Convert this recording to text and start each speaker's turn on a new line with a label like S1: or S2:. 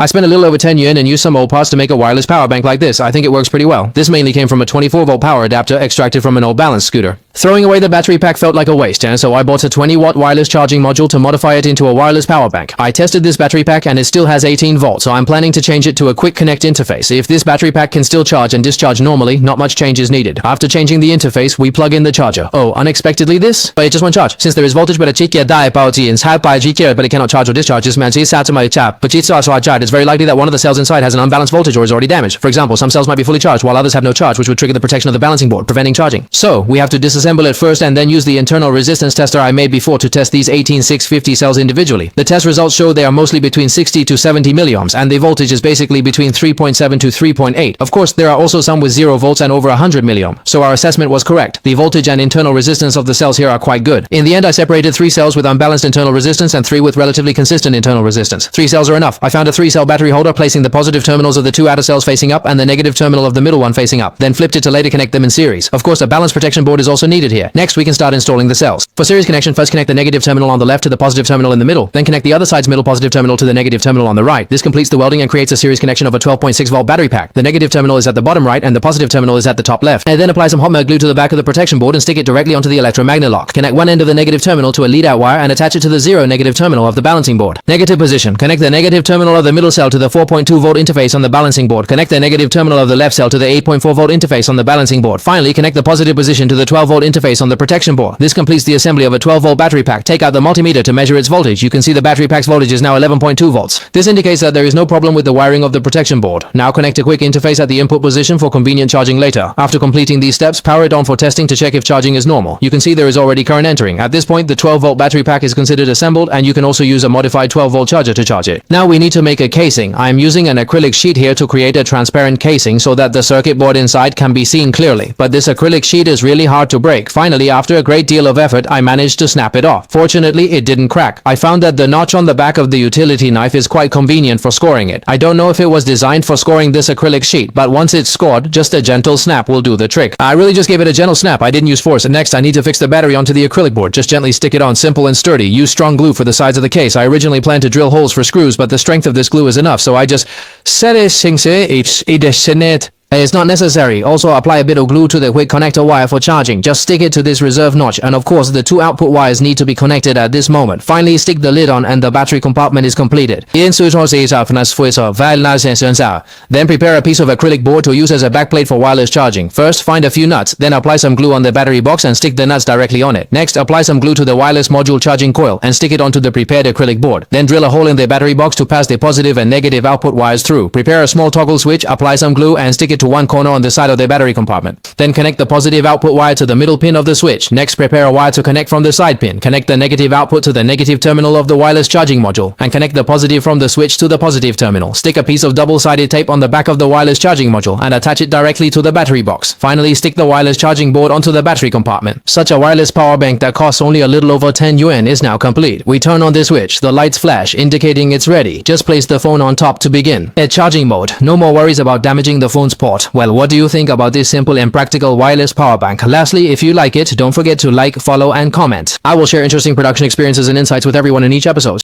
S1: I spent a little over 10 yuan and used some old parts to make a wireless power bank like this. I think it works pretty well. This mainly came from a 24-volt power adapter extracted from an old balance scooter. Throwing away the battery pack felt like a waste, and so I bought a 20-watt wireless charging module to modify it into a wireless power bank. I tested this battery pack and it still has 18 volts, so I'm planning to change it to a quick connect interface. If this battery pack can still charge and discharge normally, not much change is needed. After changing the interface, we plug in the charger. Oh, unexpectedly this? But it just won't charge. Since there is voltage but a chikia die but it cannot charge or discharge, this means it's very likely that one of the cells inside has an unbalanced voltage or is already damaged. For example, some cells might be fully charged while others have no charge, which would trigger the protection of the balancing board, preventing charging. So, we have to disassemble it first and then use the internal resistance tester I made before to test these 18650 cells individually. The test results show they are mostly between 60 to 70 milliohms and the voltage is basically between 3.7 to 3.8. Of course, there are also some with 0 volts and over 100 milliohm, so our assessment was correct. The voltage and internal resistance of the cells here are quite good. In the end, I separated 3 cells with unbalanced internal resistance and 3 with relatively consistent internal resistance. 3 cells are enough. I found a 3-cell battery holder, placing the positive terminals of the 2 outer cells facing up and the negative terminal of the middle one facing up, then flipped it to later connect them in series. Of course, a balanced protection board is also needed here. Next, we can start installing the cells. For series connection, first connect the negative terminal on the left to the positive terminal in the middle, then connect the other side's middle positive terminal to the negative terminal on the right. This completes the welding and creates a series connection of a 12.6 volt battery pack. The negative terminal is at the bottom right and the positive terminal is at the top left. And then apply some hot melt glue to the back of the protection board and stick it directly onto the electromagnet lock. Connect one end of the negative terminal to a lead-out wire and attach it to the 0 negative terminal of the balancing board. Negative position. Connect the negative terminal of the middle cell to the 4.2 volt interface on the balancing board. Connect the negative terminal of the left cell to the 8.4 volt interface on the balancing board. Finally, connect the positive position to the 12 volt interface on the protection board. This completes the assembly of a 12 volt battery pack. Take out the multimeter to measure its voltage. You can see the battery pack's voltage is now 11.2 volts. This indicates that there is no problem with the wiring of the protection board. Now connect a quick interface at the input position for convenient charging later. After completing these steps, power it on for testing to check if charging is normal. You can see there is already current entering. At this point, the 12 volt battery pack is considered assembled and you can also use a modified 12 volt charger to charge it. Now we need to make a casing. I am using an acrylic sheet here to create a transparent casing so that the circuit board inside can be seen clearly. But this acrylic sheet is really hard to break. Finally, after a great deal of effort, I managed to snap it off. Fortunately, it didn't crack. I found that the notch on the back of the utility knife is quite convenient for scoring it. I don't know if it was designed for scoring this acrylic sheet, but once it's scored, just a gentle snap will do the trick. I really just gave it a gentle snap. I didn't use force. And next, I need to fix the battery onto the acrylic board. Just gently stick it on, simple and sturdy. Use strong glue for the sides of the case. I originally planned to drill holes for screws, but the strength of this glue is enough, so I just set it. It's not necessary. Also apply a bit of glue to the quick connector wire for charging. Just stick it to this reserve notch, and of course the 2 output wires need to be connected at this moment. Finally, stick the lid on and the battery compartment is completed. Then prepare a piece of acrylic board to use as a backplate for wireless charging. First, find a few nuts, then apply some glue on the battery box and stick the nuts directly on it. Next, apply some glue to the wireless module charging coil and stick it onto the prepared acrylic board. Then drill a hole in the battery box to pass the positive and negative output wires through. Prepare a small toggle switch, apply some glue and stick it to one corner on the side of the battery compartment. Then connect the positive output wire to the middle pin of the switch. Next, prepare a wire to connect from the side pin. Connect the negative output to the negative terminal of the wireless charging module and connect the positive from the switch to the positive terminal. Stick a piece of double-sided tape on the back of the wireless charging module and attach it directly to the battery box. Finally, stick the wireless charging board onto the battery compartment. Such a wireless power bank that costs only a little over 10 yuan is now complete. We turn on the switch. The lights flash, indicating it's ready. Just place the phone on top to begin. At charging mode, no more worries about damaging the phone's port. Well, what do you think about this simple and practical wireless power bank? Lastly, if you like it, don't forget to like, follow, and comment. I will share interesting production experiences and insights with everyone in each episode.